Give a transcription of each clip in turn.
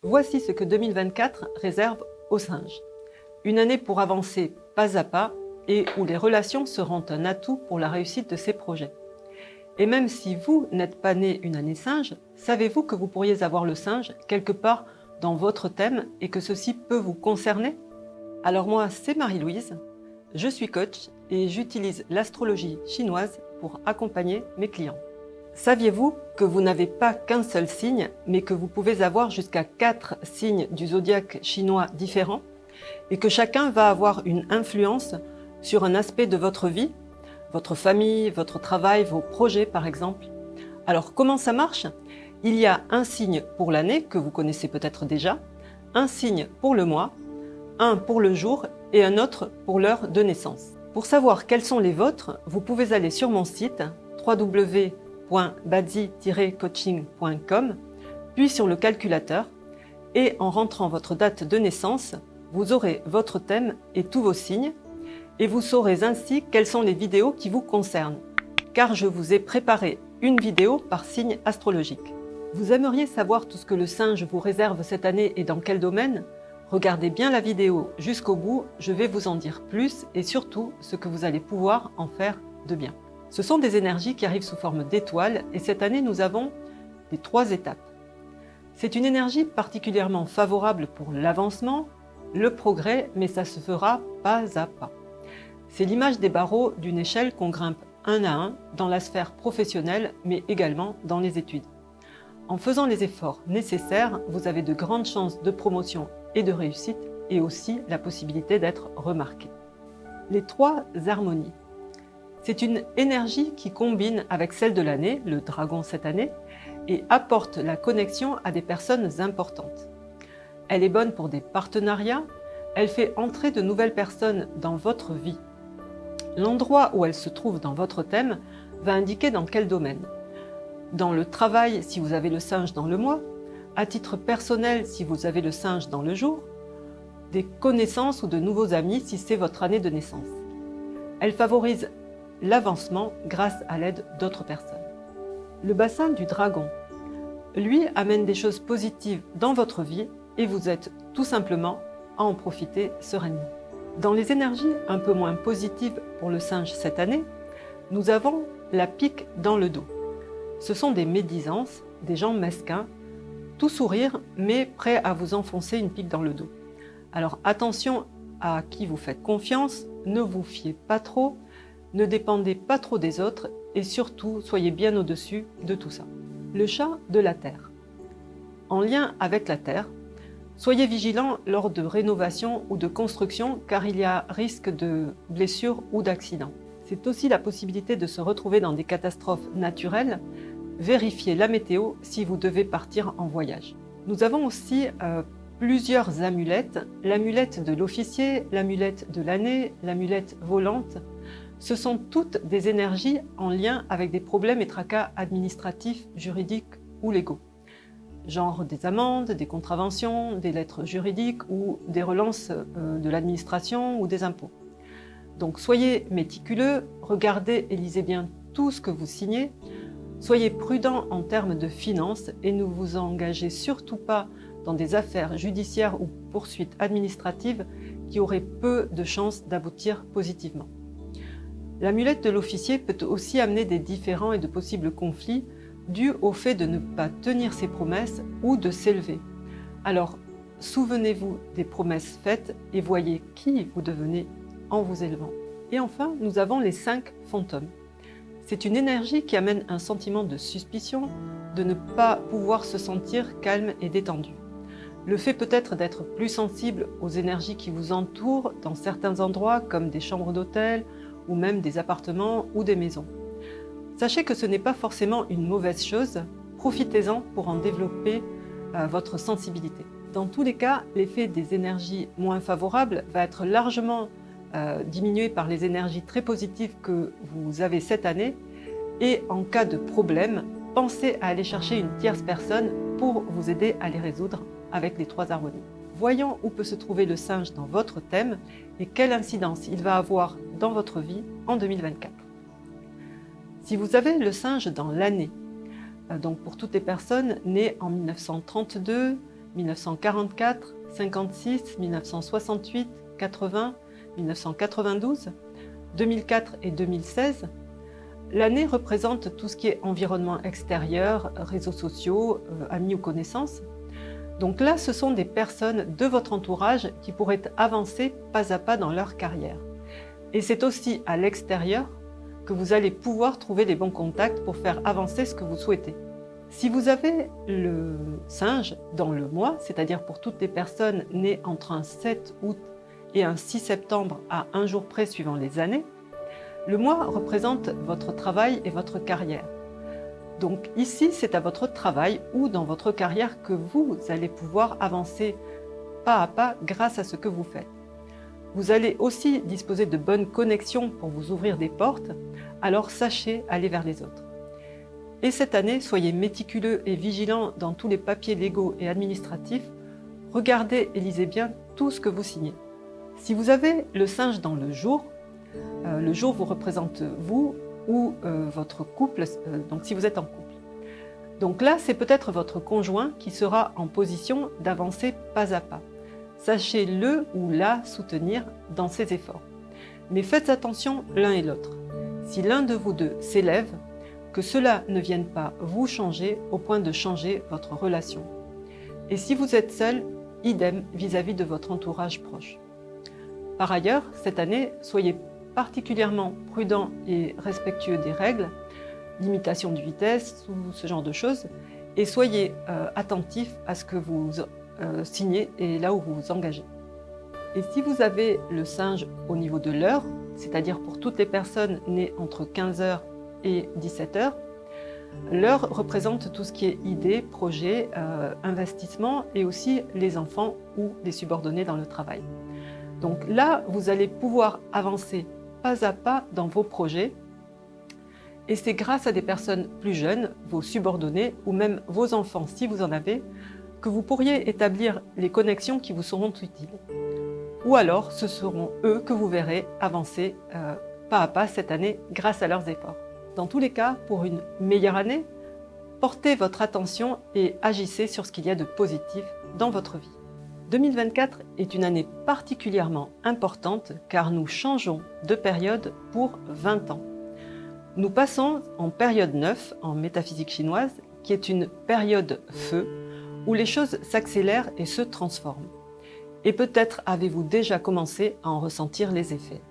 Voici ce que 2024 réserve aux singes. Une année pour avancer pas à pas et où les relations seront un atout pour la réussite de ces projets. Et même si vous n'êtes pas né une année singe, savez-vous que vous pourriez avoir le singe quelque part dans votre thème et que ceci peut vous concerner? Alors moi, c'est Marie-Louise, je suis coach et j'utilise l'astrologie chinoise pour accompagner mes clients. Saviez-vous que vous n'avez pas qu'un seul signe, mais que vous pouvez avoir jusqu'à 4 signes du zodiaque chinois différents et que chacun va avoir une influence sur un aspect de votre vie, votre famille, votre travail, vos projets par exemple? Alors comment ça marche? Il y a un signe pour l'année que vous connaissez peut-être déjà, un signe pour le mois, un pour le jour et un autre pour l'heure de naissance. Pour savoir quels sont les vôtres, vous pouvez aller sur mon site www.badzi-coaching.com, puis sur le calculateur, et en rentrant votre date de naissance, vous aurez votre thème et tous vos signes, et vous saurez ainsi quelles sont les vidéos qui vous concernent, car je vous ai préparé une vidéo par signe astrologique. Vous aimeriez savoir tout ce que le singe vous réserve cette année et dans quel domaine? Regardez bien la vidéo jusqu'au bout, je vais vous en dire plus et surtout ce que vous allez pouvoir en faire de bien. Ce sont des énergies qui arrivent sous forme d'étoiles et cette année nous avons les 3 étapes. C'est une énergie particulièrement favorable pour l'avancement, le progrès, mais ça se fera pas à pas. C'est l'image des barreaux d'une échelle qu'on grimpe un à un dans la sphère professionnelle, mais également dans les études. En faisant les efforts nécessaires, vous avez de grandes chances de promotion et de réussite, et aussi la possibilité d'être remarqué. Les 3 harmonies. C'est une énergie qui combine avec celle de l'année, le dragon cette année, et apporte la connexion à des personnes importantes. Elle est bonne pour des partenariats, elle fait entrer de nouvelles personnes dans votre vie. L'endroit où elle se trouve dans votre thème va indiquer dans quel domaine. Dans le travail, si vous avez le singe dans le mois, à titre personnel, si vous avez le singe dans le jour, des connaissances ou de nouveaux amis si c'est votre année de naissance. Elle favorise l'avancement grâce à l'aide d'autres personnes. Le bassin du dragon, lui, amène des choses positives dans votre vie et vous êtes tout simplement à en profiter sereinement. Dans les énergies un peu moins positives pour le singe cette année, nous avons la pique dans le dos. Ce sont des médisances, des gens mesquins, tout sourire mais prêts à vous enfoncer une pique dans le dos. Alors attention à qui vous faites confiance, ne vous fiez pas trop, ne dépendez pas trop des autres et surtout soyez bien au-dessus de tout ça. Le chat de la terre. En lien avec la terre, soyez vigilants lors de rénovation ou de construction car il y a risque de blessures ou d'accidents. C'est aussi la possibilité de se retrouver dans des catastrophes naturelles. Vérifiez la météo si vous devez partir en voyage. Nous avons aussi plusieurs amulettes. L'amulette de l'officier, l'amulette de l'année, l'amulette volante. Ce sont toutes des énergies en lien avec des problèmes et tracas administratifs, juridiques ou légaux. Genre des amendes, des contraventions, des lettres juridiques ou des relances de l'administration ou des impôts. Donc soyez méticuleux, regardez et lisez bien tout ce que vous signez. Soyez prudent en termes de finances et ne vous engagez surtout pas dans des affaires judiciaires ou poursuites administratives qui auraient peu de chances d'aboutir positivement. L'amulette de l'officier peut aussi amener des différends et de possibles conflits dus au fait de ne pas tenir ses promesses ou de s'élever. Alors, souvenez-vous des promesses faites et voyez qui vous devenez en vous élevant. Et enfin, nous avons les 5 fantômes. C'est une énergie qui amène un sentiment de suspicion, de ne pas pouvoir se sentir calme et détendu. Le fait peut-être d'être plus sensible aux énergies qui vous entourent dans certains endroits comme des chambres d'hôtel ou même des appartements ou des maisons. Sachez que ce n'est pas forcément une mauvaise chose, profitez-en pour en développer votre sensibilité. Dans tous les cas, l'effet des énergies moins favorables va être largement diminué par les énergies très positives que vous avez cette année et en cas de problème, pensez à aller chercher une tierce personne pour vous aider à les résoudre avec les 3 harmonies. Voyons où peut se trouver le singe dans votre thème et quelle incidence il va avoir dans votre vie en 2024. Si vous avez le singe dans l'année, donc pour toutes les personnes nées en 1932, 1944, 56, 1968, 80, 1992, 2004 et 2016, l'année représente tout ce qui est environnement extérieur, réseaux sociaux, amis ou connaissances. Donc là, ce sont des personnes de votre entourage qui pourraient avancer pas à pas dans leur carrière. Et c'est aussi à l'extérieur que vous allez pouvoir trouver les bons contacts pour faire avancer ce que vous souhaitez. Si vous avez le singe dans le mois, c'est-à-dire pour toutes les personnes nées entre un 7 août et un 6 septembre à un jour près suivant les années, le mois représente votre travail et votre carrière. Donc ici, c'est à votre travail ou dans votre carrière que vous allez pouvoir avancer pas à pas grâce à ce que vous faites. Vous allez aussi disposer de bonnes connexions pour vous ouvrir des portes, alors sachez aller vers les autres. Et cette année, soyez méticuleux et vigilants dans tous les papiers légaux et administratifs. Regardez et lisez bien tout ce que vous signez. Si vous avez le singe dans le jour vous représente vous ou votre couple, donc si vous êtes en couple. Donc là, c'est peut-être votre conjoint qui sera en position d'avancer pas à pas. Sachez le ou la soutenir dans ses efforts. Mais faites attention l'un et l'autre. Si l'un de vous deux s'élève, que cela ne vienne pas vous changer au point de changer votre relation. Et si vous êtes seul, idem vis-à-vis de votre entourage proche. Par ailleurs, cette année, soyez particulièrement prudent et respectueux des règles, limitation de vitesse ou ce genre de choses, et soyez attentif à ce que vous signez et là où vous vous engagez. Et si vous avez le singe au niveau de l'heure, c'est-à-dire pour toutes les personnes nées entre 15h et 17h, l'heure représente tout ce qui est idées, projets, investissements et aussi les enfants ou les subordonnés dans le travail. Donc là, vous allez pouvoir avancer pas à pas dans vos projets et c'est grâce à des personnes plus jeunes, vos subordonnés ou même vos enfants si vous en avez, que vous pourriez établir les connexions qui vous seront utiles. Ou alors ce seront eux que vous verrez avancer pas à pas cette année grâce à leurs efforts. Dans tous les cas, pour une meilleure année, portez votre attention et agissez sur ce qu'il y a de positif dans votre vie. 2024 est une année particulièrement importante car nous changeons de période pour 20 ans. Nous passons en période 9 en métaphysique chinoise, qui est une période feu, où les choses s'accélèrent et se transforment. Et peut-être avez-vous déjà commencé à en ressentir les effets.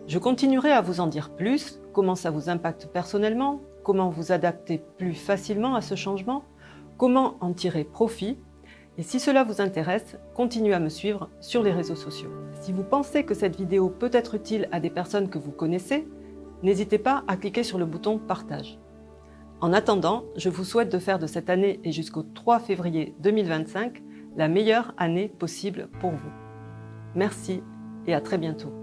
Je continuerai à vous en dire plus, comment ça vous impacte personnellement, comment vous adapter plus facilement à ce changement, comment en tirer profit. Et si cela vous intéresse, continuez à me suivre sur les réseaux sociaux. Si vous pensez que cette vidéo peut être utile à des personnes que vous connaissez, n'hésitez pas à cliquer sur le bouton partage. En attendant, je vous souhaite de faire de cette année et jusqu'au 3 février 2025 la meilleure année possible pour vous. Merci et à très bientôt.